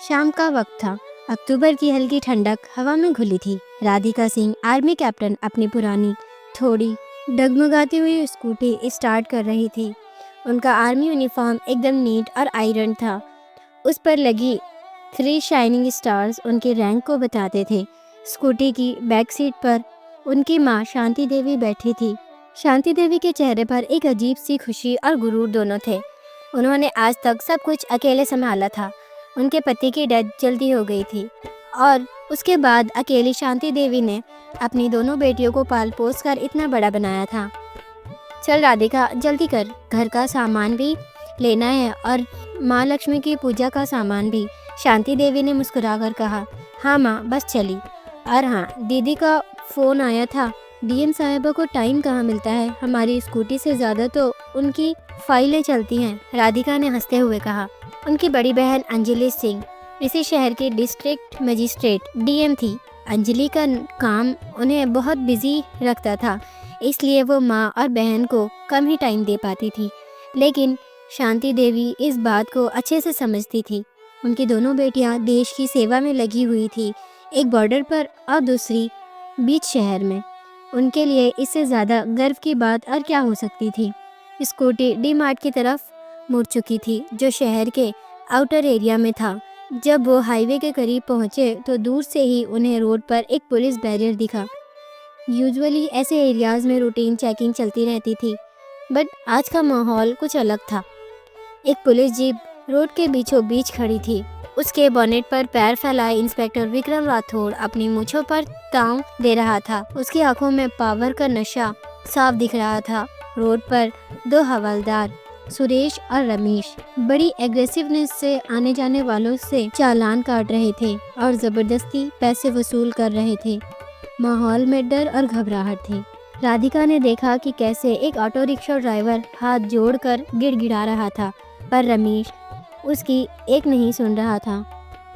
शाम का वक्त था। अक्टूबर की हल्की ठंडक हवा में घुली थी। राधिका सिंह आर्मी कैप्टन अपनी पुरानी, थोड़ी डगमगाती हुई स्कूटी स्टार्ट कर रही थी। उनका आर्मी यूनिफॉर्म एकदम नीट और आयरन था। उस पर लगी 3 शाइनिंग स्टार्स उनके रैंक को बताते थे। स्कूटी की बैक सीट पर उनकी माँ शांति देवी बैठी थी। शांति देवी के चेहरे पर एक अजीब सी खुशी और गुरूर दोनों थे। उन्होंने आज तक सब कुछ अकेले संभाला था। उनके पति की डेथ जल्दी हो गई थी और उसके बाद अकेली शांति देवी ने अपनी दोनों बेटियों को पाल पोस कर इतना बड़ा बनाया था। चल राधिका, जल्दी कर, घर का सामान भी लेना है और माँ लक्ष्मी की पूजा का सामान भी। शांति देवी ने मुस्कुराकर कहा। हाँ माँ, बस चली। और हाँ, दीदी का फ़ोन आया था। डीएम साहिबा को टाइम कहाँ मिलता है, हमारी स्कूटी से ज़्यादा तो उनकी फाइलें चलती हैं, राधिका ने हंसते हुए कहा। उनकी बड़ी बहन अंजलि सिंह इसी शहर की डिस्ट्रिक्ट मजिस्ट्रेट डीएम थी। अंजलि का काम उन्हें बहुत बिजी रखता था, इसलिए वो माँ और बहन को कम ही टाइम दे पाती थी। लेकिन शांति देवी इस बात को अच्छे से समझती थी। उनकी दोनों बेटियां देश की सेवा में लगी हुई थी, एक बॉर्डर पर और दूसरी बीच शहर में। उनके लिए इससे ज़्यादा गर्व की बात और क्या हो सकती थी। स्कूटी डी मार्ट की तरफ मुड़ चुकी थी, जो शहर के आउटर एरिया में था। जब वो हाईवे के करीब पहुंचे तो दूर से ही उन्हें रोड पर एक पुलिस बैरियर दिखा। यूजुअली ऐसे एरियाज में रूटीन चेकिंग चलती रहती थी, बट आज का माहौल कुछ अलग था। एक पुलिस जीप रोड के बीचों बीच खड़ी थी। उसके बोनेट पर पैर फैलाए इंस्पेक्टर विक्रम राठौड़ अपनी मूंछों पर ताव दे रहा था। उसकी आंखों में पावर का नशा साफ दिख रहा था। रोड पर 2 हवलदार, सुरेश और रमेश, बड़ी एग्रेसिवनेस से आने जाने वालों से चालान काट रहे थे और जबरदस्ती पैसे वसूल कर रहे थे। माहौल में डर और घबराहट थी। राधिका ने देखा कि कैसे एक ऑटो रिक्शा ड्राइवर हाथ जोड़कर गिड़गिड़ा रहा था, पर रमेश उसकी एक नहीं सुन रहा था।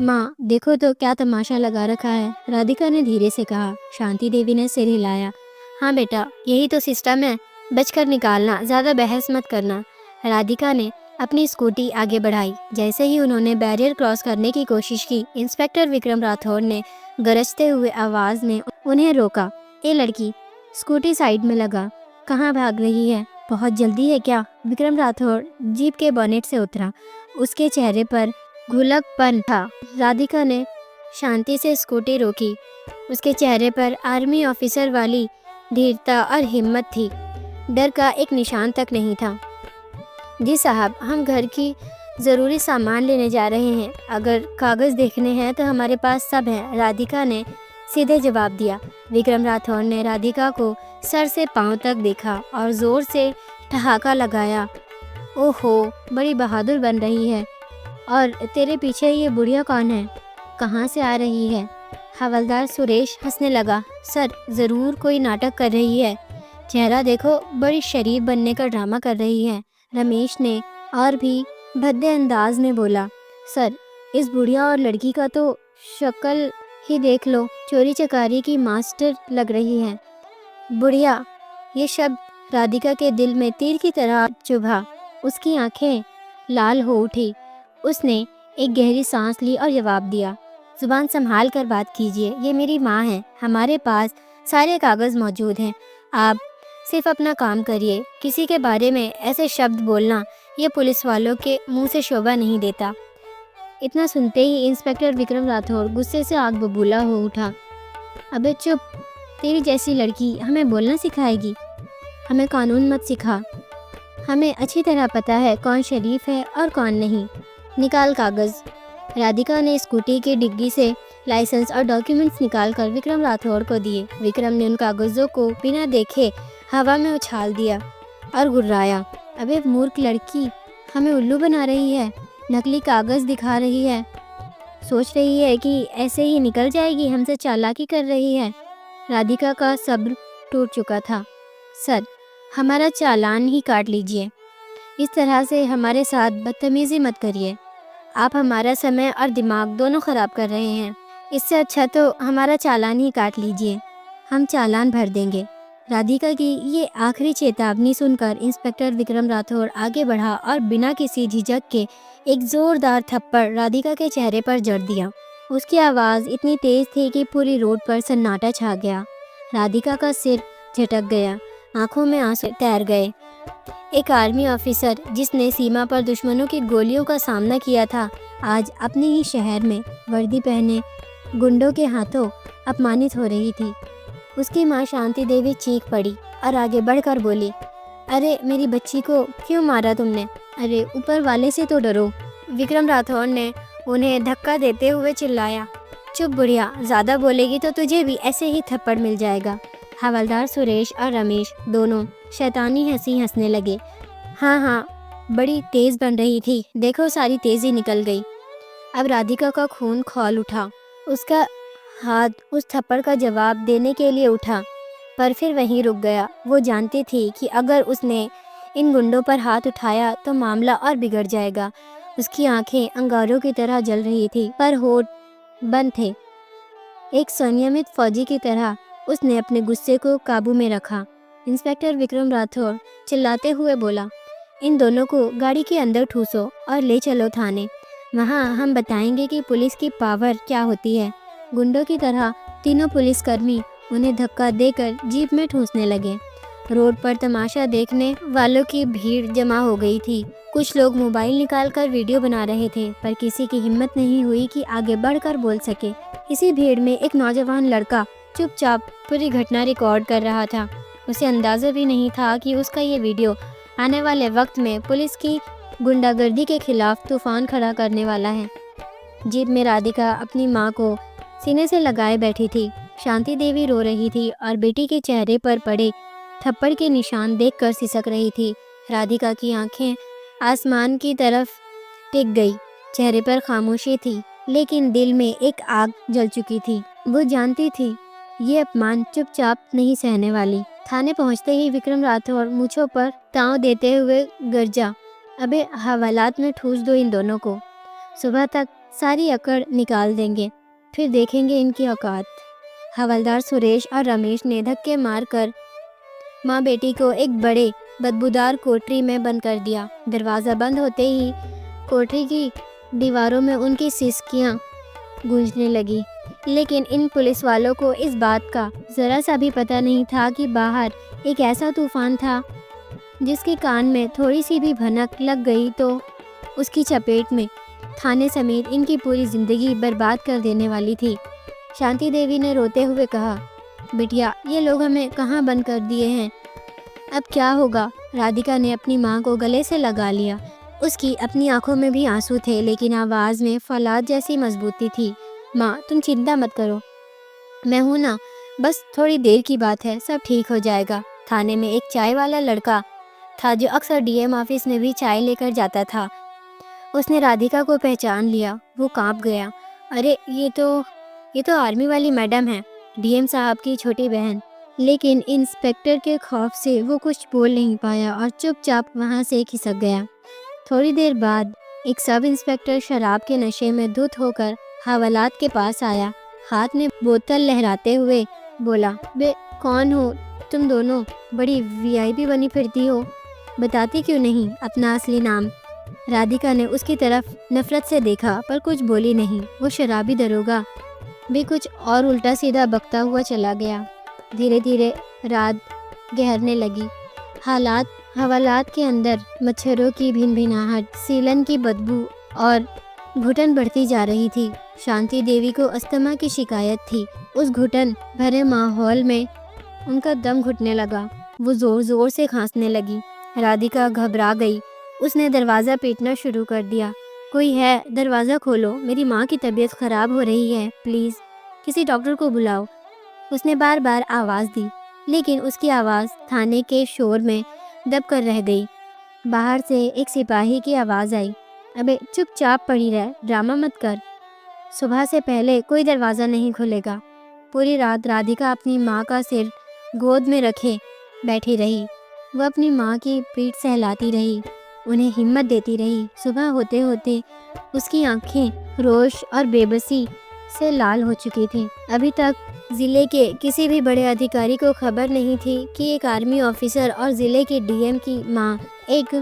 माँ, देखो तो क्या तमाशा लगा रखा है, राधिका ने धीरे से कहा। शांति देवी ने सिर हिलाया। हाँ बेटा, यही तो सिस्टम है, बचकर निकालना, ज़्यादा बहस मत करना। राधिका ने अपनी स्कूटी आगे बढ़ाई। जैसे ही उन्होंने बैरियर क्रॉस करने की कोशिश की, इंस्पेक्टर विक्रम राठौड़ ने गरजते हुए आवाज़ में उन्हें रोका। ए लड़की, स्कूटी साइड में लगा, कहाँ भाग रही है, बहुत जल्दी है क्या? विक्रम राठौड़ जीप के बोनेट से उतरा। उसके चेहरे पर घुलकपन था। राधिका ने शांति से स्कूटी रोकी। उसके चेहरे पर आर्मी ऑफिसर वाली धीरता और हिम्मत थी। डर का एक निशान तक नहीं था। जी साहब, हम घर की ज़रूरी सामान लेने जा रहे हैं, अगर कागज़ देखने हैं तो हमारे पास सब हैं, राधिका ने सीधे जवाब दिया। विक्रम राठौड़ ने राधिका को सर से पांव तक देखा और ज़ोर से ठहाका लगाया। ओहो, बड़ी बहादुर बन रही है। और तेरे पीछे ये बुढ़िया कौन है, कहाँ से आ रही है? हवलदार सुरेश हंसने लगा। सर, ज़रूर कोई नाटक कर रही है, चेहरा देखो, बड़ी शरीफ बनने का ड्रामा कर रही है, रमेश ने और भी भद्दे अंदाज में बोला। सर, इस बुढ़िया और लड़की का तो शक्ल ही देख लो, चोरी चकारी की मास्टर लग रही है। बुढ़िया, ये शब्द राधिका के दिल में तीर की तरह चुभा। उसकी आंखें लाल हो उठी। उसने एक गहरी सांस ली और जवाब दिया। जुबान संभाल कर बात कीजिए, ये मेरी माँ है, हमारे पास सारे कागज़ मौजूद हैं, आप सिर्फ अपना काम करिए। किसी के बारे में ऐसे शब्द बोलना ये पुलिस वालों के मुंह से शोभा नहीं देता। इतना सुनते ही इंस्पेक्टर विक्रम राठौड़ गुस्से से आग बबूला हो उठा। अबे चुप, तेरी जैसी लड़की हमें बोलना सिखाएगी? हमें कानून मत सिखा, हमें अच्छी तरह पता है कौन शरीफ है और कौन नहीं। निकाल कागज़। राधिका ने स्कूटी की डिग्गी से लाइसेंस और डॉक्यूमेंट्स निकालकर विक्रम राठौड़ को दिए। विक्रम ने उन कागज़ों को बिना देखे हवा में उछाल दिया और गुर्राया। अबे मूर्ख लड़की, हमें उल्लू बना रही है, नकली कागज़ दिखा रही है, सोच रही है कि ऐसे ही निकल जाएगी, हमसे चालाकी कर रही है। राधिका का सब्र टूट चुका था। सर, हमारा चालान ही काट लीजिए, इस तरह से हमारे साथ बदतमीज़ी मत करिए, आप हमारा समय और दिमाग दोनों ख़राब कर रहे हैं। इससे अच्छा तो हमारा चालान ही काट लीजिए, हम चालान भर देंगे। राधिका की ये आखिरी चेतावनी सुनकर इंस्पेक्टर विक्रम राठौर आगे बढ़ा और बिना किसी झिझक के एक जोरदार थप्पड़ राधिका के चेहरे पर जड़ दिया। उसकी आवाज़ इतनी तेज थी कि पूरी रोड पर सन्नाटा छा गया। राधिका का सिर झटक गया, आंखों में आंसू तैर गए। एक आर्मी ऑफिसर जिसने सीमा पर दुश्मनों की गोलियों का सामना किया था, आज अपने ही शहर में वर्दी पहने गुंडों के हाथों अपमानित हो रही थी। उसकी माँ शांति देवी चीख पड़ी और आगे बढ़कर बोली, अरे मेरी बच्ची को क्यों मारा तुमने? अरे ऊपर वाले से तो डरो। विक्रम राठौर ने उन्हें धक्का देते हुए चिल्लाया, चुप बुढ़िया, ज़्यादा बोलेगी तो तुझे भी ऐसे ही थप्पड़ मिल जाएगा। हवलदार सुरेश और रमेश दोनों शैतानी हंसी हंसने लगे। हाँ, बड़ी तेज़ बन रही थी, देखो सारी तेज़ी निकल गई। अब राधिका का खून खौल उठा। उसका हाथ उस थप्पड़ का जवाब देने के लिए उठा, पर फिर वहीं रुक गया। वो जानती थी कि अगर उसने इन गुंडों पर हाथ उठाया तो मामला और बिगड़ जाएगा। उसकी आंखें अंगारों की तरह जल रही थी, पर होठ बंद थे। एक संयमित फौजी की तरह उसने अपने गुस्से को काबू में रखा। इंस्पेक्टर विक्रम राठौर चिल्लाते हुए बोला, इन दोनों को गाड़ी के अंदर ठूसो और ले चलो थाने। वहाँ हम बताएंगे कि पुलिस की पावर क्या होती है। गुंडों की तरह तीनों पुलिसकर्मी उन्हें धक्का देकर जीप में ठूसने लगे। रोड पर तमाशा देखने वालों की भीड़ जमा हो गई थी। कुछ लोग मोबाइल निकालकर वीडियो बना रहे थे, पर किसी की हिम्मत नहीं हुई कि आगे बढ़कर बोल सके। इसी भीड़ में एक नौजवान लड़का चुपचाप पूरी घटना रिकॉर्ड कर रहा था। उसे अंदाजा भी नहीं था कि उसका ये वीडियो आने वाले वक्त में पुलिस की गुंडागर्दी के खिलाफ तूफान खड़ा करने वाला है। जीप में राधिका अपनी माँ को सीने से लगाए बैठी थी। शांति देवी रो रही थी और बेटी के चेहरे पर पड़े थप्पड़ के निशान देखकर सिसक रही थी। राधिका की आंखें आसमान की तरफ टिक गई। चेहरे पर खामोशी थी, लेकिन दिल में एक आग जल चुकी थी। वो जानती थी ये अपमान चुपचाप नहीं सहने वाली। थाने पहुंचते ही विक्रम राठौर मूंछों पर ताव देते हुए गरजा, अबे हवालात में ठूस दो इन दोनों को। सुबह तक सारी अकड़ निकाल देंगे, फिर देखेंगे इनकी औकात। हवलदार सुरेश और रमेश ने धक्के मारकर माँ बेटी को एक बड़े बदबूदार कोठरी में बंद कर दिया। दरवाज़ा बंद होते ही कोठरी की दीवारों में उनकी सिसकियाँ गूंजने लगी, लेकिन इन पुलिस वालों को इस बात का ज़रा सा भी पता नहीं था कि बाहर एक ऐसा तूफान था जिसके कान में थोड़ी सी भी भनक लग गई तो उसकी चपेट में थाने समेत इनकी पूरी ज़िंदगी बर्बाद कर देने वाली थी। शांति देवी ने रोते हुए कहा, बिटिया, ये लोग हमें कहाँ बंद कर दिए हैं, अब क्या होगा? राधिका ने अपनी माँ को गले से लगा लिया। उसकी अपनी आंखों में भी आंसू थे, लेकिन आवाज़ में फौलाद जैसी मजबूती थी। माँ, तुम चिंता मत करो, मैं हूँ ना, बस थोड़ी देर की बात है, सब ठीक हो जाएगा। थाने में एक चाय वाला लड़का था जो अक्सर डीएम ऑफिस में भी चाय लेकर जाता था। उसने राधिका को पहचान लिया। वो कांप गया। अरे ये तो आर्मी वाली मैडम है, डीएम साहब की छोटी बहन। लेकिन इंस्पेक्टर के खौफ से वो कुछ बोल नहीं पाया और चुपचाप वहाँ से खिसक गया। थोड़ी देर बाद एक सब इंस्पेक्टर शराब के नशे में धुत होकर हवालात के पास आया। हाथ में बोतल लहराते हुए बोला, बे कौन हो तुम दोनों? बड़ी वीआईपी बनी फिरती हो, बताती क्यों नहीं अपना असली नाम? राधिका ने उसकी तरफ नफरत से देखा, पर कुछ बोली नहीं। वो शराबी दरोगा भी कुछ और उल्टा सीधा बकता हुआ चला गया। धीरे धीरे रात गहरने लगी। हवालात के अंदर मच्छरों की भिनभिनाहट, सीलन की बदबू और घुटन बढ़ती जा रही थी। शांति देवी को अस्थमा की शिकायत थी। उस घुटन भरे माहौल में उनका दम घुटने लगा। वो जोर जोर से खांसने लगी। राधिका घबरा गई। उसने दरवाज़ा पीटना शुरू कर दिया। कोई है? दरवाज़ा खोलो, मेरी माँ की तबीयत ख़राब हो रही है, प्लीज़ किसी डॉक्टर को बुलाओ। उसने बार बार आवाज़ दी, लेकिन उसकी आवाज़ थाने के शोर में दब कर रह गई। बाहर से एक सिपाही की आवाज़ आई, अबे चुपचाप पड़ी रह, ड्रामा मत कर, सुबह से पहले कोई दरवाज़ा नहीं खुलेगा। पूरी रात राधिका अपनी माँ का सिर गोद में रखे बैठी रही। वह अपनी माँ की पीठ सहलाती रही, उन्हें हिम्मत देती रही। सुबह होते होते उसकी आंखें रोश और बेबसी से लाल हो चुकी थीं। अभी तक ज़िले के किसी भी बड़े अधिकारी को खबर नहीं थी कि एक आर्मी ऑफिसर और ज़िले के डीएम की मां एक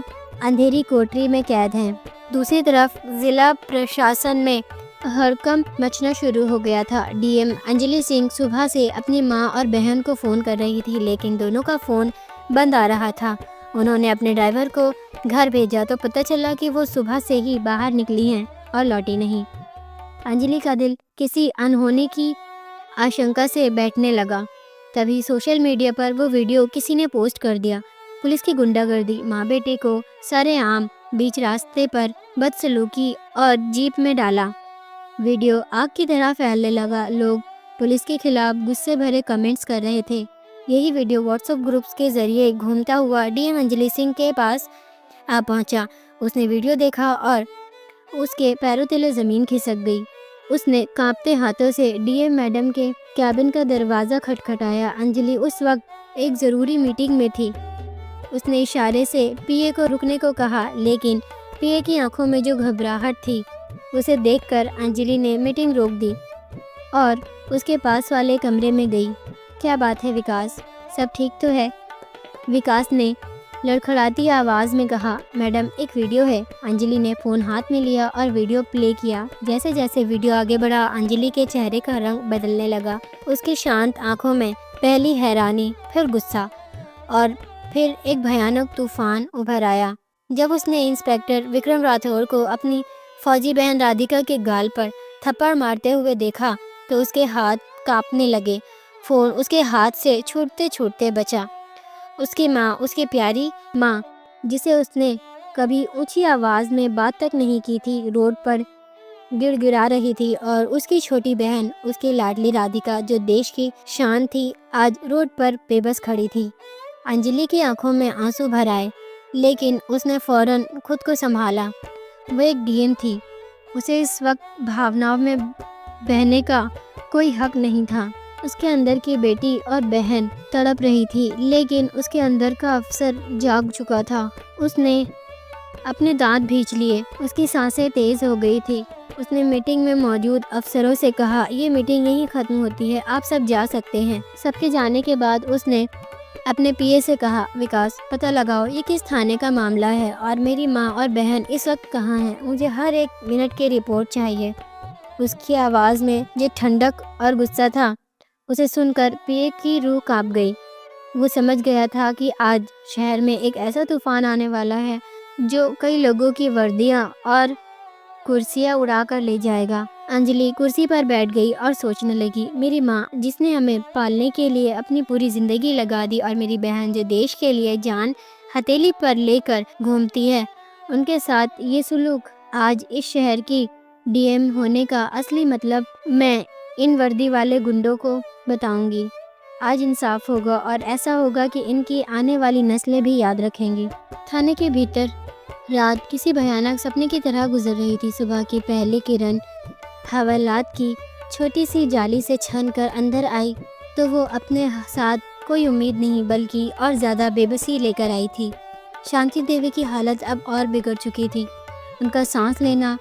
अंधेरी कोठरी में कैद हैं। दूसरी तरफ ज़िला प्रशासन में हड़कंप मचना शुरू हो गया था। डीएम अंजलि सिंह सुबह से अपनी मां और बहन को फ़ोन कर रही थी, लेकिन दोनों का फ़ोन बंद आ रहा था। उन्होंने अपने ड्राइवर को घर भेजा तो पता चला कि वो सुबह से ही बाहर निकली हैं और लौटी नहीं। अंजलि का दिल किसी अनहोनी की आशंका से बैठने लगा। तभी सोशल मीडिया पर वो वीडियो किसी ने पोस्ट कर दिया। पुलिस की गुंडागर्दी, माँ बेटे को सरेआम बीच रास्ते पर बदसलूकी और जीप में डाला। वीडियो आग की तरह फैलने लगा। लोग पुलिस के खिलाफ गुस्से भरे कमेंट्स कर रहे थे। यही वीडियो व्हाट्सएप ग्रुप्स के जरिए घूमता हुआ डीएम अंजलि सिंह के पास आ पहुंचा। उसने वीडियो देखा और उसके पैरों तले ज़मीन खिसक गई। उसने कांपते हाथों से डीएम मैडम के कैबिन का दरवाज़ा खटखटाया। अंजलि उस वक्त एक ज़रूरी मीटिंग में थी। उसने इशारे से पीए को रुकने को कहा, लेकिन पीए की आंखों में जो घबराहट थी उसे देखकर अंजलि ने मीटिंग रोक दी और उसके पास वाले कमरे में गई। क्या बात है विकास, सब ठीक तो है? विकास ने लड़खड़ाती आवाज़ में कहा। मैडम, एक वीडियो है। अंजलि ने फ़ोन हाथ में लिया और वीडियो प्ले किया। जैसे जैसे वीडियो आगे बढ़ा, अंजलि के चेहरे का रंग बदलने लगा। उसकी शांत आंखों में पहली हैरानी, फिर गुस्सा और फिर एक भयानक तूफान उभर आया। जब उसने इंस्पेक्टर विक्रम राठौर को अपनी फौजी बहन राधिका के गाल पर थप्पड़ मारते हुए देखा तो उसके हाथ कांपने लगे। फ़ोन उसके हाथ से छूटते छूटते बचा। उसकी माँ, उसकी प्यारी माँ, जिसे उसने कभी ऊंची आवाज़ में बात तक नहीं की थी, रोड पर गिड़गिड़ा रही थी। और उसकी छोटी बहन, उसकी लाडली राधिका, जो देश की शान थी, आज रोड पर बेबस खड़ी थी। अंजलि की आंखों में आंसू भर आए, लेकिन उसने फौरन खुद को संभाला। वो एक डीएम थी। उसे इस वक्त भावनाओं में बहने का कोई हक नहीं था। उसके अंदर की बेटी और बहन तड़प रही थी, लेकिन उसके अंदर का अफसर जाग चुका था। उसने अपने दांत भींच लिए। उसकी सांसें तेज हो गई थी। उसने मीटिंग में मौजूद अफसरों से कहा, ये मीटिंग यहीं ख़त्म होती है, आप सब जा सकते हैं। सबके जाने के बाद उसने अपने पीए से कहा, विकास, पता लगाओ ये किस थाने का मामला है और मेरी माँ और बहन इस वक्त कहाँ हैं। मुझे हर एक मिनट की रिपोर्ट चाहिए। उसकी आवाज़ में जो ठंडक और गुस्सा था, उसे सुनकर पीए की रूह कांप गई। वो समझ गया था कि आज शहर में एक ऐसा तूफान आने वाला है जो कई लोगों की वर्दियां और कुर्सियां उड़ा कर ले जाएगा। अंजलि कुर्सी पर बैठ गई और सोचने लगी, मेरी माँ जिसने हमें पालने के लिए अपनी पूरी ज़िंदगी लगा दी और मेरी बहन जो देश के लिए जान हथेली पर लेकर घूमती है, उनके साथ ये सलूक। आज इस शहर की डीएम होने का असली मतलब मैं इन वर्दी वाले गुंडों को बताऊंगी। आज इंसाफ होगा और ऐसा होगा कि इनकी आने वाली नस्लें भी याद रखेंगी। थाने के भीतर रात किसी भयानक सपने की तरह गुजर रही थी। सुबह की पहली किरण हवालात की छोटी सी जाली से छनकर अंदर आई तो वो अपने साथ कोई उम्मीद नहीं बल्कि और ज़्यादा बेबसी लेकर आई थी। शांति देवी की हालत अब और बिगड़ चुकी थी। उनका सांस लेना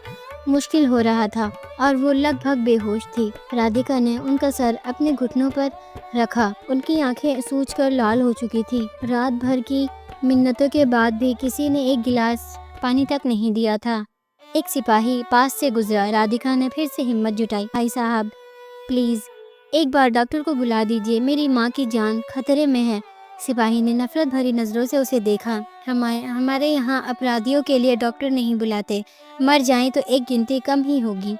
मुश्किल हो रहा था और वो लगभग बेहोश थी। राधिका ने उनका सर अपने घुटनों पर रखा। उनकी आंखें सूजकर लाल हो चुकी थी। रात भर की मिन्नतों के बाद भी किसी ने एक गिलास पानी तक नहीं दिया था। एक सिपाही पास से गुजरा। राधिका ने फिर से हिम्मत जुटाई। भाई साहब, प्लीज़ एक बार डॉक्टर को बुला दीजिए, मेरी माँ की जान खतरे में है। सिपाही ने नफरत भरी नज़रों से उसे देखा। हमारे यहाँ अपराधियों के लिए डॉक्टर नहीं बुलाते, मर जाएं तो एक गिनती कम ही होगी।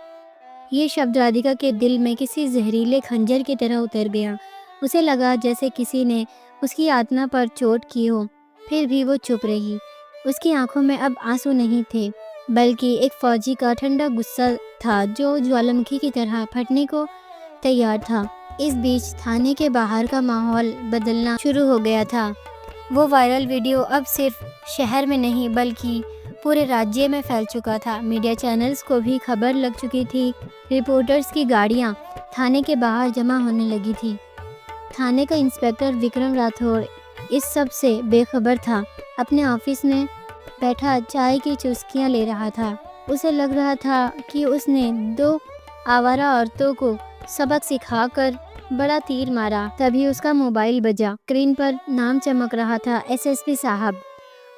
ये शब्द राधिका के दिल में किसी जहरीले खंजर की तरह उतर गया। उसे लगा जैसे किसी ने उसकी आत्मा पर चोट की हो। फिर भी वो चुप रही। उसकी आंखों में अब आंसू नहीं थे, बल्कि एक फौजी का ठंडा गुस्सा था जो ज्वालामुखी की तरह फटने को तैयार था। इस बीच थाने के बाहर का माहौल बदलना शुरू हो गया था। वो वायरल वीडियो अब सिर्फ शहर में नहीं बल्कि पूरे राज्य में फैल चुका था। मीडिया चैनल्स को भी खबर लग चुकी थी। रिपोर्टर्स की गाड़ियां थाने के बाहर जमा होने लगी थी। थाने का इंस्पेक्टर विक्रम राठौर इस सब से बेखबर था। अपने ऑफिस में बैठा चाय की चुस्कियां ले रहा था। उसे लग रहा था कि उसने 2 आवारा औरतों को सबक सिखाकर बड़ा तीर मारा। तभी उसका मोबाइल बजा। स्क्रीन पर नाम चमक रहा था, एसएसपी साहब।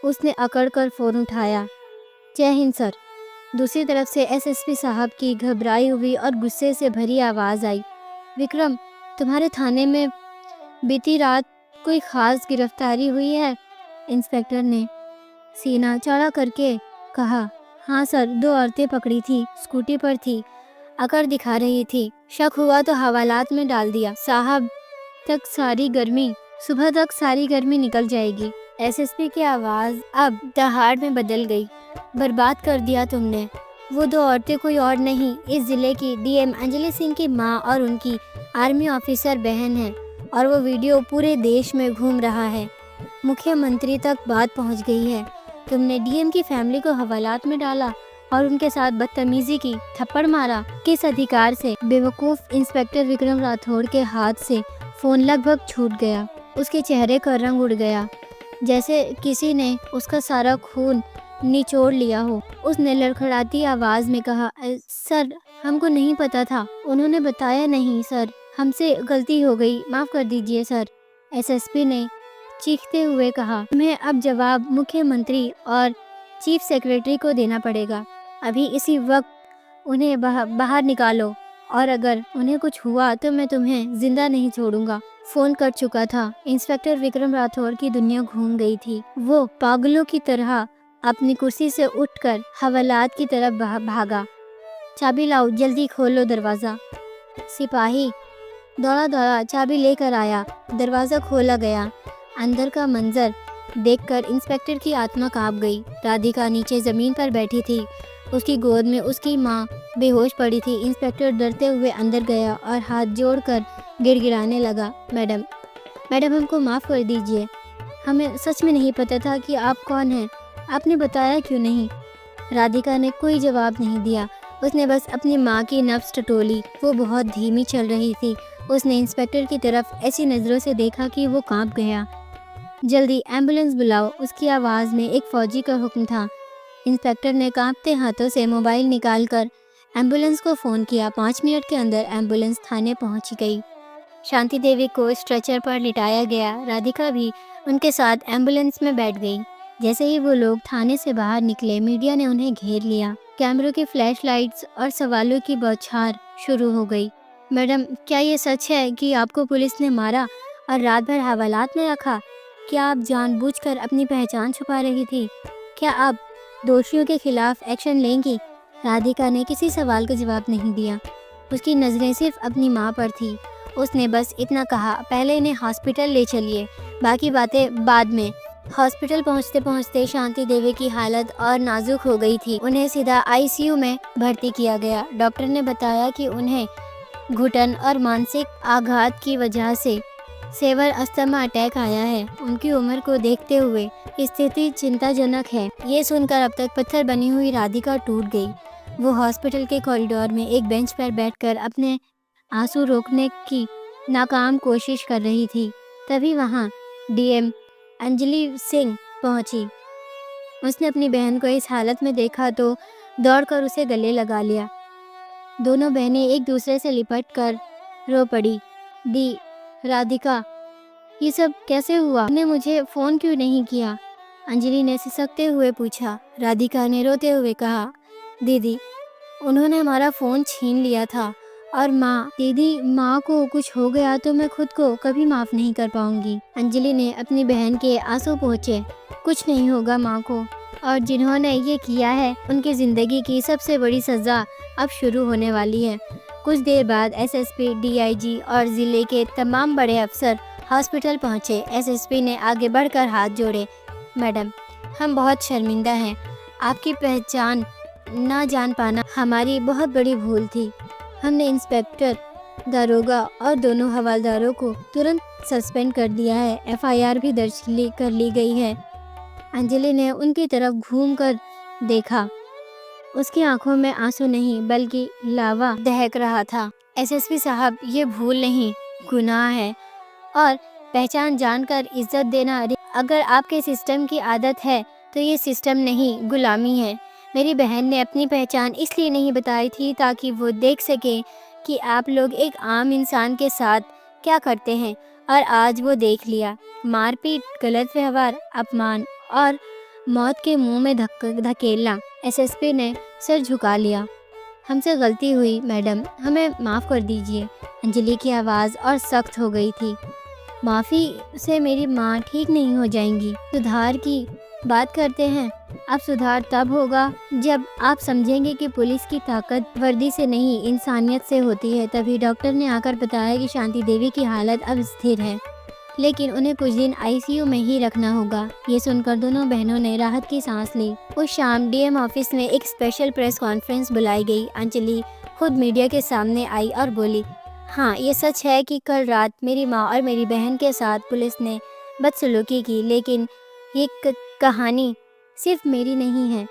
उसने अकड़ कर फ़ोन उठाया। जय हिंद सर। दूसरी तरफ से एसएसपी साहब की घबराई हुई और गुस्से से भरी आवाज़ आई। विक्रम, तुम्हारे थाने में बीती रात कोई ख़ास गिरफ्तारी हुई है? इंस्पेक्टर ने सीना चौड़ा करके कहा। हाँ सर, 2 औरतें पकड़ी थी, स्कूटी पर थी, अकड़ दिखा रही थी। शक हुआ तो हवालात में डाल दिया। साहब सुबह तक सारी गर्मी निकल जाएगी। एसएसपी की आवाज़ अब दहाड़ में बदल गई। बर्बाद कर दिया तुमने। वो 2 औरतें कोई और नहीं, इस जिले की डीएम अंजलि सिंह की माँ और उनकी आर्मी ऑफिसर बहन है, और वो वीडियो पूरे देश में घूम रहा है। मुख्यमंत्री तक बात पहुंच गई है। तुमने डीएम की फैमिली को हवालात में डाला और उनके साथ बदतमीजी की, थप्पड़ मारा। किस अधिकार से? बेवकूफ़ इंस्पेक्टर विक्रम राठौड़ के हाथ से फ़ोन लगभग छूट गया। उसके चेहरे का रंग उड़ गया, जैसे किसी ने उसका सारा खून निचोड़ लिया हो। उसने लड़खड़ाती आवाज़ में कहा, सर, हमको नहीं पता था। उन्होंने बताया नहीं सर, हमसे गलती हो गई, माफ़ कर दीजिए सर। एसएसपी ने चीखते हुए कहा। तुम्हें अब जवाब मुख्यमंत्री और चीफ सेक्रेटरी को देना पड़ेगा। अभी इसी वक्त उन्हें बाहर निकालो, और अगर उन्हें कुछ हुआ तो मैं तुम्हें जिंदा नहीं छोड़ूंगा। फ़ोन कर चुका था। इंस्पेक्टर विक्रम राठौड़ की दुनिया घूम गई थी। वो पागलों की तरह अपनी कुर्सी से उठकर हवालात की तरफ भागा। चाबी लाओ, जल्दी खोलो दरवाज़ा। सिपाही दौड़ा दौड़ा चाबी लेकर आया। दरवाज़ा खोला गया। अंदर का मंजर देखकर इंस्पेक्टर की आत्मा कांप गई। राधिका नीचे ज़मीन पर बैठी थी। उसकी गोद में उसकी माँ बेहोश पड़ी थी। इंस्पेक्टर डरते हुए अंदर गया और हाथ जोड़कर गिड़गिड़ाने लगा। मैडम, हमको माफ़ कर दीजिए। हमें सच में नहीं पता था कि आप कौन हैं। आपने बताया क्यों नहीं? राधिका ने कोई जवाब नहीं दिया। उसने बस अपनी माँ की नब्ज़ टटोली। वो बहुत धीमी चल रही थी। उसने इंस्पेक्टर की तरफ ऐसी नज़रों से देखा कि वो कांप गया। जल्दी एम्बुलेंस बुलाओ, उसकी आवाज़ में एक फ़ौजी का हुक्म था। इंस्पेक्टर ने कांपते हाथों से मोबाइल निकालकर एम्बुलेंस को फ़ोन किया। 5 मिनट के अंदर एम्बुलेंस थाने पहुंच गई। शांति देवी को स्ट्रेचर पर लिटाया गया। राधिका भी उनके साथ एम्बुलेंस में बैठ गई। जैसे ही वो लोग थाने से बाहर निकले, मीडिया ने उन्हें घेर लिया। कैमरों की फ्लैश लाइट्स और सवालों की बौछार शुरू हो गई। मैडम, क्या ये सच है कि आपको पुलिस ने मारा और रात भर हवालात में रखा? क्या आप जानबूझकर अपनी पहचान छुपा रही थी? क्या आप दोषियों के खिलाफ एक्शन लेंगी? राधिका ने किसी सवाल का जवाब नहीं दिया। उसकी नज़रें सिर्फ अपनी माँ पर थी। उसने बस इतना कहा, पहले इन्हें हॉस्पिटल ले चलिए, बाकी बातें बाद में। हॉस्पिटल पहुंचते पहुंचते शांति देवी की हालत और नाजुक हो गई थी। उन्हें सीधा आईसीयू में भर्ती किया गया। डॉक्टर ने बताया कि उन्हें घुटन और मानसिक आघात की वजह से सेवर अस्थमा अटैक आया है। उनकी उम्र को देखते हुए स्थिति चिंताजनक है। ये सुनकर अब तक पत्थर बनी हुई राधिका टूट गई। वो हॉस्पिटल के कॉरिडोर में एक बेंच पर बैठकर अपने आंसू रोकने की नाकाम कोशिश कर रही थी। तभी वहाँ डीएम अंजलि सिंह पहुंची। उसने अपनी बहन को इस हालत में देखा तो दौड़कर उसे गले लगा लिया। दोनों बहनें एक दूसरे से लिपट कर रो पड़ी। दी राधिका, ये सब कैसे हुआ? ने मुझे फ़ोन क्यों नहीं किया? अंजलि ने सिसकते हुए पूछा। राधिका ने रोते हुए कहा, दीदी, उन्होंने हमारा फ़ोन छीन लिया था। और माँ को कुछ हो गया तो मैं खुद को कभी माफ़ नहीं कर पाऊंगी। अंजलि ने अपनी बहन के आंसू पोंछे। कुछ नहीं होगा माँ को, और जिन्होंने ये किया है उनकी ज़िंदगी की सबसे बड़ी सज़ा अब शुरू होने वाली है। कुछ देर बाद एसएसपी, डीआईजी और ज़िले के तमाम बड़े अफसर हॉस्पिटल पहुँचे। एसएसपी ने आगे बढ़कर हाथ जोड़े। मैडम, हम बहुत शर्मिंदा हैं। आपकी पहचान ना जान पाना हमारी बहुत बड़ी भूल थी। हमने इंस्पेक्टर, दारोगा और दोनों हवालदारों को तुरंत सस्पेंड कर दिया है। एफआईआर भी दर्ज कर ली गई है। अंजलि ने उनकी तरफ घूमकर देखा। उसकी आंखों में आंसू नहीं बल्कि लावा दहक रहा था। एसएसपी साहब, ये भूल नहीं, गुनाह है, और पहचान जानकर इज्जत देना अगर आपके सिस्टम की आदत है तो ये सिस्टम नहीं, गुलामी है। मेरी बहन ने अपनी पहचान इसलिए नहीं बताई थी ताकि वो देख सके कि आप लोग एक आम इंसान के साथ क्या करते हैं, और आज वो देख लिया। मारपीट, गलत व्यवहार, अपमान और मौत के मुंह में धकेलना। एसएसपी ने सिर झुका लिया। हमसे गलती हुई मैडम, हमें माफ़ कर दीजिए। अंजलि की आवाज़ और सख्त हो गई थी। माफ़ी से मेरी माँ ठीक नहीं हो जाएंगी। सुधार की बात करते हैं। अब सुधार तब होगा जब आप समझेंगे कि पुलिस की ताकत वर्दी से नहीं, इंसानियत से होती है। तभी डॉक्टर ने आकर बताया कि शांति देवी की हालत अब स्थिर है, लेकिन उन्हें कुछ दिन आईसीयू में ही रखना होगा। ये सुनकर दोनों बहनों ने राहत की सांस ली। उस शाम डीएम ऑफिस में एक स्पेशल प्रेस कॉन्फ्रेंस बुलाई गई। अंजलि खुद मीडिया के सामने आई और बोली, हाँ, ये सच है कि कल रात मेरी माँ और मेरी बहन के साथ पुलिस ने बदसलूकी की, लेकिन ये कहानी सिर्फ मेरी नहीं है।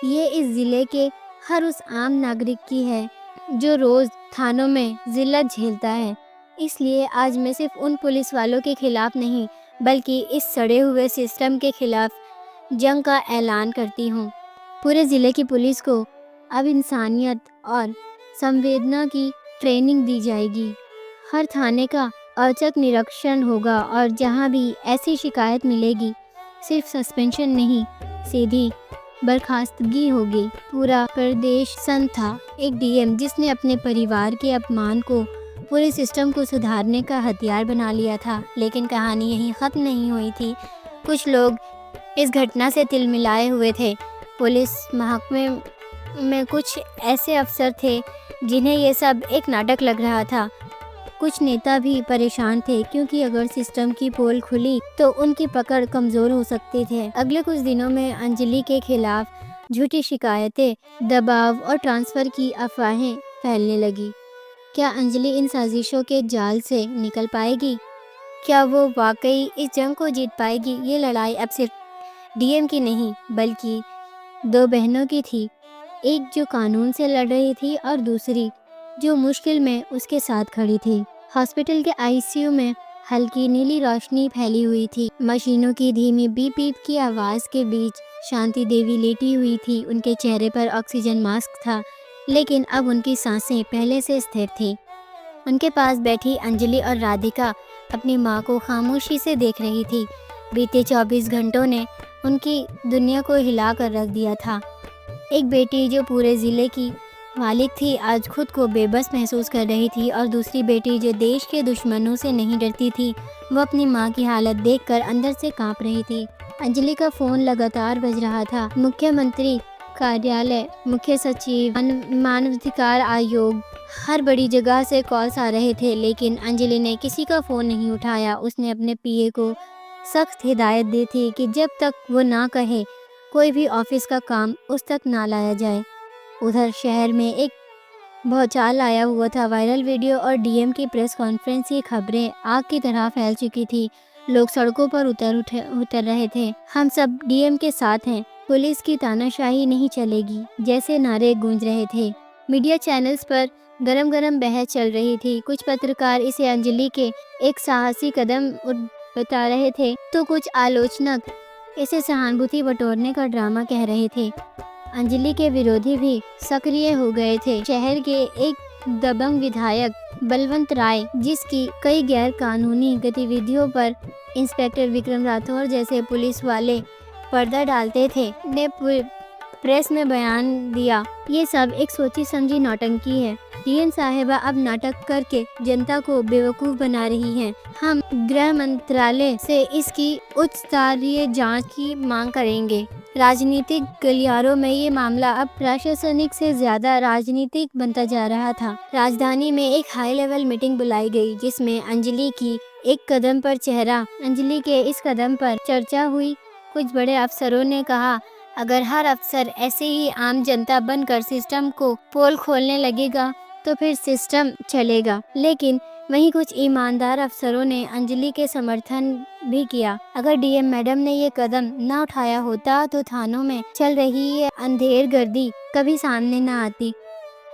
ये इस ज़िले के हर उस आम नागरिक की है जो रोज़ थानों में जिल्लत झेलता है। इसलिए आज मैं सिर्फ उन पुलिस वालों के खिलाफ नहीं, बल्कि इस सड़े हुए सिस्टम के खिलाफ जंग का ऐलान करती हूँ। पूरे ज़िले की पुलिस को अब इंसानियत और संवेदना की ट्रेनिंग दी जाएगी। हर थाने का औचक निरीक्षण होगा और जहाँ भी ऐसी शिकायत मिलेगी, सिर्फ सस्पेंशन नहीं, सीधी बर्खास्तगी होगी। पूरा प्रदेश सन्न था। एक डीएम जिसने अपने परिवार के अपमान को पूरे सिस्टम को सुधारने का हथियार बना लिया था। लेकिन कहानी यहीं ख़त्म नहीं हुई थी। कुछ लोग इस घटना से तिलमिलाए हुए थे। पुलिस महकमे में कुछ ऐसे अफसर थे जिन्हें ये सब एक नाटक लग रहा था। कुछ नेता भी परेशान थे, क्योंकि अगर सिस्टम की पोल खुली तो उनकी पकड़ कमज़ोर हो सकती थे। अगले कुछ दिनों में अंजलि के खिलाफ झूठी शिकायतें, दबाव और ट्रांसफ़र की अफवाहें फैलने लगी। क्या अंजलि इन साजिशों के जाल से निकल पाएगी? क्या वो वाकई इस जंग को जीत पाएगी? ये लड़ाई अब सिर्फ डीएम की नहीं, बल्कि दो बहनों की थी। एक जो कानून से लड़ रही थी और दूसरी जो मुश्किल में उसके साथ खड़ी थी। हॉस्पिटल के आईसीयू में हल्की नीली रोशनी फैली हुई थी। मशीनों की धीमी बीप बीप की आवाज़ के बीच शांति देवी लेटी हुई थी। उनके चेहरे पर ऑक्सीजन मास्क था, लेकिन अब उनकी सांसें पहले से स्थिर थीं। उनके पास बैठी अंजलि और राधिका अपनी माँ को खामोशी से देख रही थी। बीते 24 घंटों ने उनकी दुनिया को हिला कर रख दिया था। एक बेटी जो पूरे ज़िले की मालिक थी, आज खुद को बेबस महसूस कर रही थी, और दूसरी बेटी जो देश के दुश्मनों से नहीं डरती थी, वो अपनी माँ की हालत देखकर अंदर से कांप रही थी। अंजलि का फ़ोन लगातार बज रहा था। मुख्यमंत्री कार्यालय, मुख्य सचिव, मानवाधिकार आयोग, हर बड़ी जगह से कॉल्स आ रहे थे, लेकिन अंजलि ने किसी का फ़ोन नहीं उठाया। उसने अपने पीए को सख्त हिदायत दी थी कि जब तक वो ना कहे कोई भी ऑफिस का काम उस तक ना लाया जाए। उधर शहर में एक भौचाल आया हुआ था। वायरल वीडियो और डीएम की प्रेस कॉन्फ्रेंस की खबरें आग की तरह फैल चुकी थी। लोग सड़कों पर उतर रहे थे। हम सब डीएम के साथ हैं, पुलिस की तानाशाही नहीं चलेगी जैसे नारे गूंज रहे थे। मीडिया चैनल्स पर गरम गरम बहस चल रही थी। कुछ पत्रकार इसे अंजलि के एक साहसी कदम बता रहे थे, तो कुछ आलोचक इसे सहानुभूति बटोरने का ड्रामा कह रहे थे। अंजलि के विरोधी भी सक्रिय हो गए थे। शहर के एक दबंग विधायक बलवंत राय, जिसकी कई गैर कानूनी गतिविधियों पर इंस्पेक्टर विक्रम राठौर जैसे पुलिस वाले पर्दा डालते थे, ने प्रेस में बयान दिया, ये सब एक सोची समझी नौटंकी है। डीएम साहिबा अब नाटक करके जनता को बेवकूफ़ बना रही हैं। हम गृह मंत्रालय से इसकी उच्च स्तरीय जांच की मांग करेंगे। राजनीतिक गलियारों में ये मामला अब प्रशासनिक से ज्यादा राजनीतिक बनता जा रहा था। राजधानी में एक हाई लेवल मीटिंग बुलाई गई, जिसमें अंजलि के इस कदम पर चर्चा हुई। कुछ बड़े अफसरों ने कहा, अगर हर अफसर ऐसे ही आम जनता बनकर सिस्टम को पोल खोलने लगेगा तो फिर सिस्टम चलेगा। लेकिन वहीं कुछ ईमानदार अफसरों ने अंजलि के समर्थन भी किया। अगर डीएम मैडम ने ये कदम न उठाया होता तो थानों में चल रही ये अंधेरगर्दी कभी सामने न आती।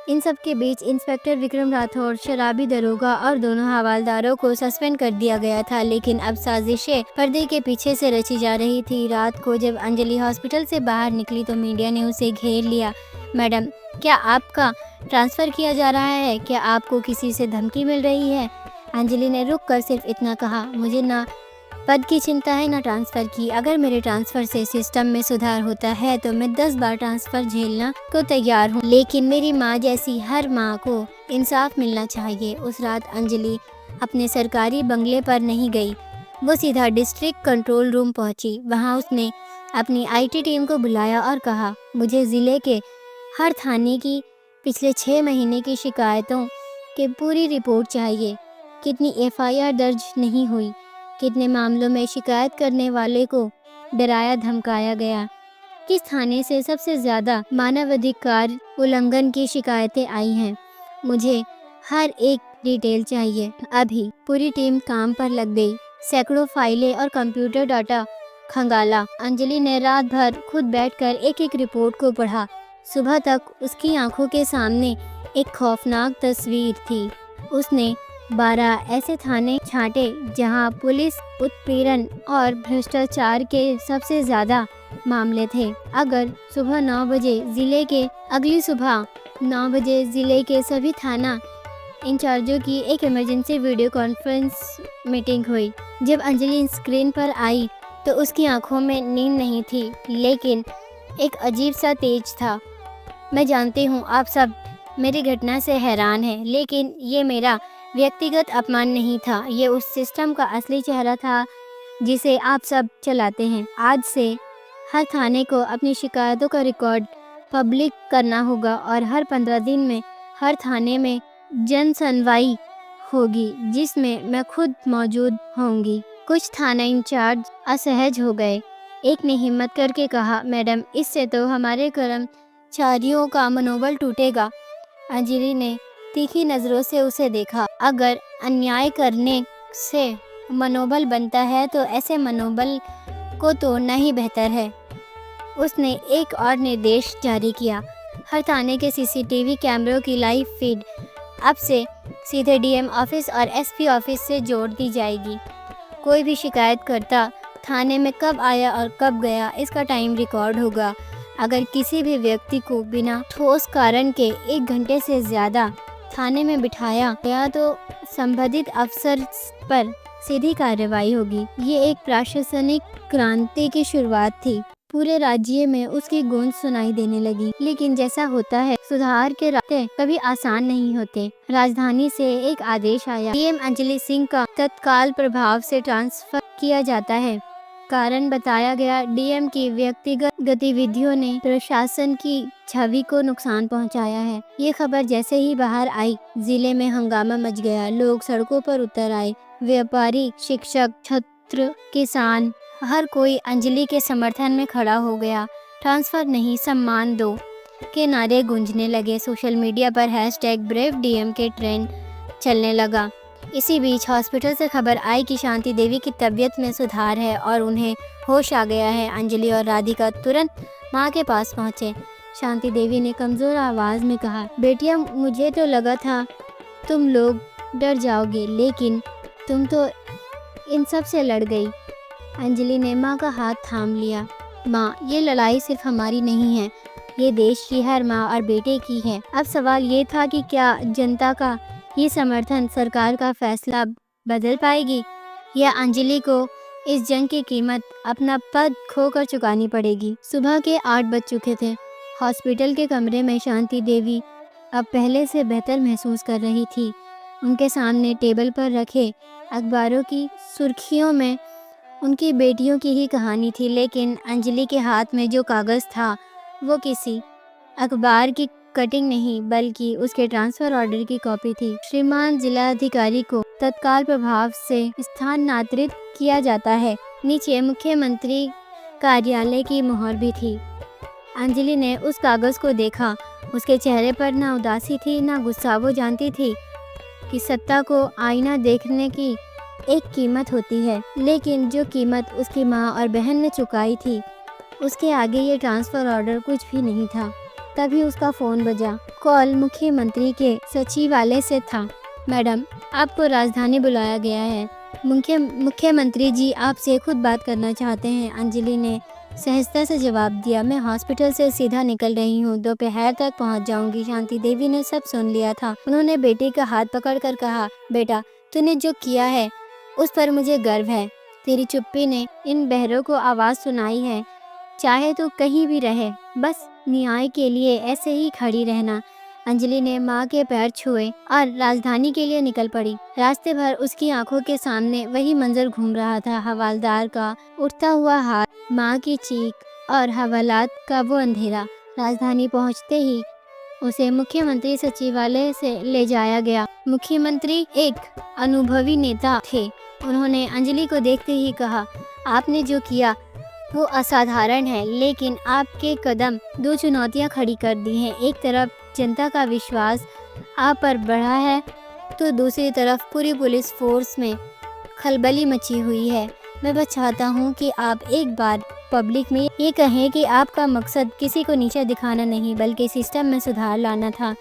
इन सब के बीच इंस्पेक्टर विक्रम राठौर, शराबी दरोगा और दोनों हवालदारों को सस्पेंड कर दिया गया था। लेकिन अब साजिशें पर्दे के पीछे से रची जा रही थी। रात को जब अंजलि हॉस्पिटल से बाहर निकली तो मीडिया ने उसे घेर लिया। मैडम, क्या आपका ट्रांसफ़र किया जा रहा है? क्या आपको किसी से धमकी मिल रही है? अंजलि ने रुक कर सिर्फ इतना कहा, मुझे ना पद की चिंता है ना ट्रांसफ़र की। अगर मेरे ट्रांसफ़र से सिस्टम में सुधार होता है तो मैं 10 बार ट्रांसफ़र झेलना को तैयार हूँ, लेकिन मेरी माँ जैसी हर माँ को इंसाफ मिलना चाहिए। उस रात अंजलि अपने सरकारी बंगले पर नहीं गई, वो सीधा डिस्ट्रिक्ट कंट्रोल रूम पहुंची। वहां उसने अपनी आईटी टीम को बुलाया और कहा, मुझे ज़िले के हर थाने की पिछले 6 महीने की शिकायतों की पूरी रिपोर्ट चाहिए। कितनी एफआईआर दर्ज नहीं हुई, कितने मामलों में शिकायत करने वाले को डराया धमकाया गया, किस थाने से सबसे ज़्यादा मानवाधिकार उल्लंघन की शिकायतें आई हैं। मुझे हर एक डिटेल चाहिए अभी। पूरी टीम काम पर लग गई। सैकड़ों फाइलें और कंप्यूटर डाटा खंगाला। अंजलि ने रात भर खुद बैठकर एक एक रिपोर्ट को पढ़ा। सुबह तक उसकी आंखों के सामने एक खौफनाक तस्वीर थी। उसने 12 ऐसे थाने छांटे जहां पुलिस उत्पीड़न और भ्रष्टाचार के सबसे ज़्यादा मामले थे। अगर सुबह 9 बजे ज़िले के अगली सुबह 9 बजे ज़िले के सभी थाना इंचार्जों की एक इमरजेंसी वीडियो कॉन्फ्रेंस मीटिंग हुई। जब अंजलि स्क्रीन पर आई तो उसकी आंखों में नींद नहीं थी, लेकिन एक अजीब सा तेज था। मैं जानती हूँ आप सब मेरी घटना से हैरान हैं, लेकिन ये मेरा व्यक्तिगत अपमान नहीं था, ये उस सिस्टम का असली चेहरा था जिसे आप सब चलाते हैं। आज से हर थाने को अपनी शिकायतों का रिकॉर्ड पब्लिक करना होगा और हर 15 दिन में हर थाने में जन सुनवाई होगी जिसमें मैं खुद मौजूद होंगी। कुछ थाना इंचार्ज असहज हो गए। एक ने हिम्मत करके कहा, मैडम इससे तो हमारे कर्मचारियों का मनोबल टूटेगा। अंजलि ने तीखी नज़रों से उसे देखा। अगर अन्याय करने से मनोबल बनता है तो ऐसे मनोबल को तोड़ना ही बेहतर है। उसने एक और निर्देश जारी किया, हर थाने के सीसीटीवी कैमरों की लाइव फीड अब से सीधे डीएम ऑफिस और एसपी ऑफिस से जोड़ दी जाएगी। कोई भी शिकायत करता थाने में कब आया और कब गया इसका टाइम रिकॉर्ड होगा। अगर किसी भी व्यक्ति को बिना ठोस कारण के 1 घंटे से ज़्यादा थाने में बिठाया गया तो संबंधित अफसर पर सीधी कार्रवाई होगी। ये एक प्रशासनिक क्रांति की शुरुआत थी। पूरे राज्य में उसकी गूंज सुनाई देने लगी। लेकिन जैसा होता है, सुधार के रास्ते कभी आसान नहीं होते। राजधानी से एक आदेश आया, डीएम अंजलि सिंह का तत्काल प्रभाव से ट्रांसफर किया जाता है। कारण बताया गया, डीएम की व्यक्तिगत गतिविधियों ने प्रशासन की छवि को नुकसान पहुंचाया है। ये खबर जैसे ही बाहर आई, जिले में हंगामा मच गया। लोग सड़कों पर उतर आए। व्यापारी, शिक्षक, छात्र, किसान, हर कोई अंजलि के समर्थन में खड़ा हो गया। ट्रांसफर नहीं, सम्मान दो के नारे गूंजने लगे। सोशल मीडिया पर #BraveDM के ट्रेंड चलने लगा। इसी बीच हॉस्पिटल से खबर आई कि शांति देवी की तबीयत में सुधार है और उन्हें होश आ गया है। अंजलि और राधिका तुरंत माँ के पास पहुँचे। शांति देवी ने कमज़ोर आवाज़ में कहा, बेटिया मुझे तो लगा था तुम लोग डर जाओगे, लेकिन तुम तो इन सब से लड़ गई। अंजलि ने माँ का हाथ थाम लिया। माँ, ये लड़ाई सिर्फ हमारी नहीं है, ये देश की हर माँ और बेटे की है। अब सवाल ये था कि क्या जनता का ये समर्थन सरकार का फैसला बदल पाएगी या अंजलि को इस जंग की कीमत अपना पद खोकर चुकानी पड़ेगी। सुबह के 8 बज चुके थे। हॉस्पिटल के कमरे में शांति देवी अब पहले से बेहतर महसूस कर रही थी। उनके सामने टेबल पर रखे अखबारों की सुर्खियों में उनकी बेटियों की ही कहानी थी, लेकिन अंजलि के हाथ में जो कागज़ था वो किसी अखबार की कटिंग नहीं बल्कि उसके ट्रांसफ़र ऑर्डर की कॉपी थी। श्रीमान जिलाधिकारी को तत्काल प्रभाव से स्थानांतरित किया जाता है। नीचे मुख्यमंत्री कार्यालय की मुहर भी थी। अंजलि ने उस कागज़ को देखा। उसके चेहरे पर ना उदासी थी ना गुस्सा। वो जानती थी कि सत्ता को आईना देखने की एक कीमत होती है, लेकिन जो कीमत उसकी माँ और बहन ने चुकाई थी उसके आगे ये ट्रांसफ़र ऑर्डर कुछ भी नहीं था। तभी उसका फ़ोन बजा। कॉल मुख्यमंत्री के सचिवालय से था। मैडम, आपको राजधानी बुलाया गया है। मुख्यमंत्री जी आपसे खुद बात करना चाहते हैं। अंजलि ने सहजता से जवाब दिया, मैं हॉस्पिटल से सीधा निकल रही हूँ, दोपहर तक पहुँच जाऊँगी। शांति देवी ने सब सुन लिया था। उन्होंने बेटी का हाथ पकड़कर कहा, बेटा तूने जो किया है उस पर मुझे गर्व है। तेरी चुप्पी ने इन बहरों को आवाज़ सुनाई है। चाहे तो कहीं भी रहे, बस न्याय के लिए ऐसे ही खड़ी रहना। अंजलि ने माँ के पैर छुए और राजधानी के लिए निकल पड़ी। रास्ते भर उसकी आंखों के सामने वही मंजर घूम रहा था, हवालदार का उठता हुआ हाथ, माँ की चीख और हवालात का वो अंधेरा। राजधानी पहुँचते ही उसे मुख्यमंत्री सचिवालय से ले जाया गया। मुख्यमंत्री एक अनुभवी नेता थे। उन्होंने अंजलि को देखते ही कहा, आपने जो किया वो असाधारण है, लेकिन आपके कदम दो चुनौतियां खड़ी कर दी हैं। एक तरफ जनता का विश्वास आप पर बढ़ा है, तो दूसरी तरफ पूरी पुलिस फोर्स में खलबली मची हुई है। मैं बस चाहता हूँ कि आप एक बार पब्लिक में ये कहें कि आपका मकसद किसी को नीचा दिखाना नहीं, बल्कि सिस्टम में सुधार लाना था।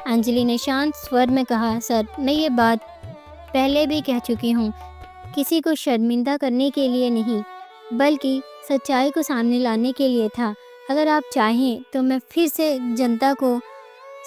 अंजलि ने शांत स्वर में कहा, सर, मैं ये बात पहले भी कह चुकी हूँ, किसी को शर्मिंदा करने के लिए नहीं, बल्कि सच्चाई को सामने लाने के लिए था। अगर आप चाहें तो मैं फिर से जनता को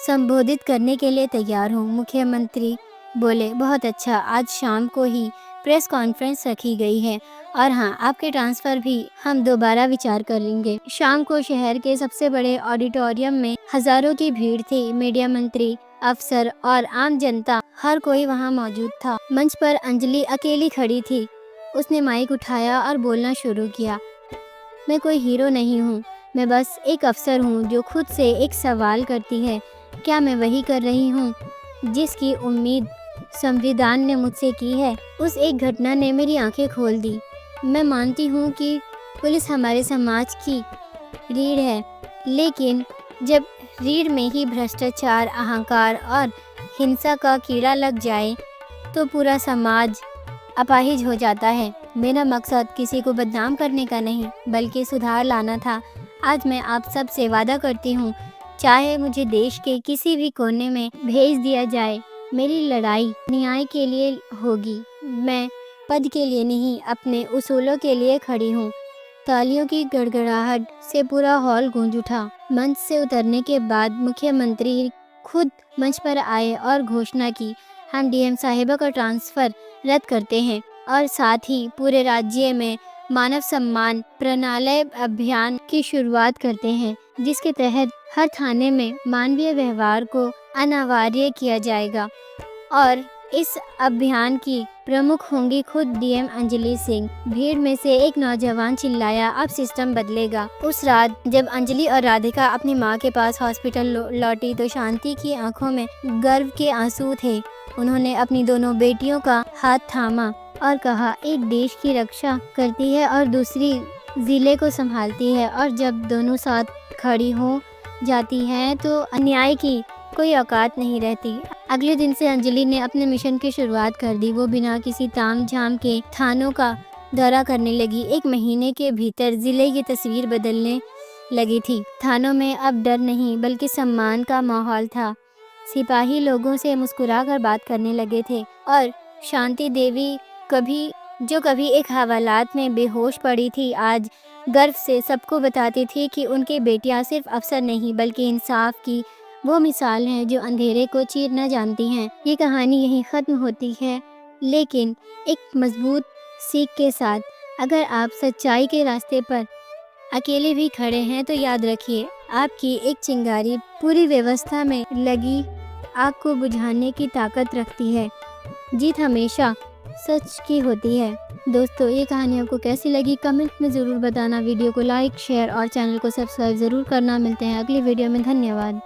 संबोधित करने के लिए तैयार हूँ। मुख्यमंत्री बोले, बहुत अच्छा, आज शाम को ही प्रेस कॉन्फ्रेंस रखी गई है और हाँ, आपके ट्रांसफ़र भी हम दोबारा विचार करेंगे। शाम को शहर के सबसे बड़े ऑडिटोरियम में हजारों की भीड़ थी। मीडिया मंत्री, अफसर और आम जनता, हर कोई वहाँ मौजूद था। मंच पर अंजलि अकेली खड़ी थी। उसने माइक उठाया और बोलना शुरू किया। मैं कोई हीरो नहीं हूँ, मैं बस एक अफसर हूँ जो खुद से एक सवाल करती है, क्या मैं वही कर रही हूँ जिसकी उम्मीद संविधान ने मुझसे की है। उस एक घटना ने मेरी आंखें खोल दी। मैं मानती हूँ कि पुलिस हमारे समाज की रीढ़ है, लेकिन जब रीढ़ में ही भ्रष्टाचार, अहंकार और हिंसा का कीड़ा लग जाए तो पूरा समाज अपाहिज हो जाता है। मेरा मकसद किसी को बदनाम करने का नहीं, बल्कि सुधार लाना था। आज मैं आप सब से वादा करती हूँ, चाहे मुझे देश के किसी भी कोने में भेज दिया जाए, मेरी लड़ाई न्याय के लिए होगी। मैं पद के लिए नहीं, अपने उसूलों के लिए खड़ी हूँ। तालियों की गड़गड़ाहट से पूरा हॉल गूंज उठा। मंच से उतरने के बाद मुख्यमंत्री खुद मंच पर आए और घोषणा की, हम डीएम साहिबा का ट्रांसफ़र रद्द करते हैं और साथ ही पूरे राज्य में मानव सम्मान प्रणाली अभियान की शुरुआत करते हैं, जिसके तहत हर थाने में मानवीय व्यवहार को अनिवार्य किया जाएगा। और इस अभियान की प्रमुख होंगी खुद डीएम अंजलि सिंह। भीड़ में से एक नौजवान चिल्लाया, अब सिस्टम बदलेगा। उस रात जब अंजलि और राधिका अपनी माँ के पास हॉस्पिटल लौटी तो शांति की आंखों में गर्व के आंसू थे। उन्होंने अपनी दोनों बेटियों का हाथ थामा और कहा, एक देश की रक्षा करती है और दूसरी जिले को संभालती है, और जब दोनों साथ खड़ी हो जाती हैं तो अन्याय की कोई औकात नहीं रहती। अगले दिन से अंजलि ने अपने मिशन की शुरुआत कर दी। वो बिना किसी तामझाम के थानों का दौरा करने लगी। एक महीने के भीतर जिले की तस्वीर बदलने लगी थी। थानों में अब डर नहीं, बल्कि सम्मान का माहौल था। सिपाही लोगों से मुस्कुराकर बात करने लगे थे और शांति देवी कभी एक हवालात में बेहोश पड़ी थी, आज गर्व से सबको बताती थी कि उनकी बेटियां सिर्फ अफसर नहीं, बल्कि इंसाफ की वो मिसाल हैं जो अंधेरे को चीरना जानती हैं। ये कहानी यहीं ख़त्म होती है, लेकिन एक मजबूत सीख के साथ। अगर आप सच्चाई के रास्ते पर अकेले भी खड़े हैं तो याद रखिए, आपकी एक चिंगारी पूरी व्यवस्था में लगी आग को बुझाने की ताकत रखती है। जीत हमेशा सच की होती है। दोस्तों, ये कहानी आपको कैसी लगी कमेंट में ज़रूर बताना। वीडियो को लाइक, शेयर और चैनल को सब्सक्राइब ज़रूर करना। मिलते हैं अगली वीडियो में। धन्यवाद।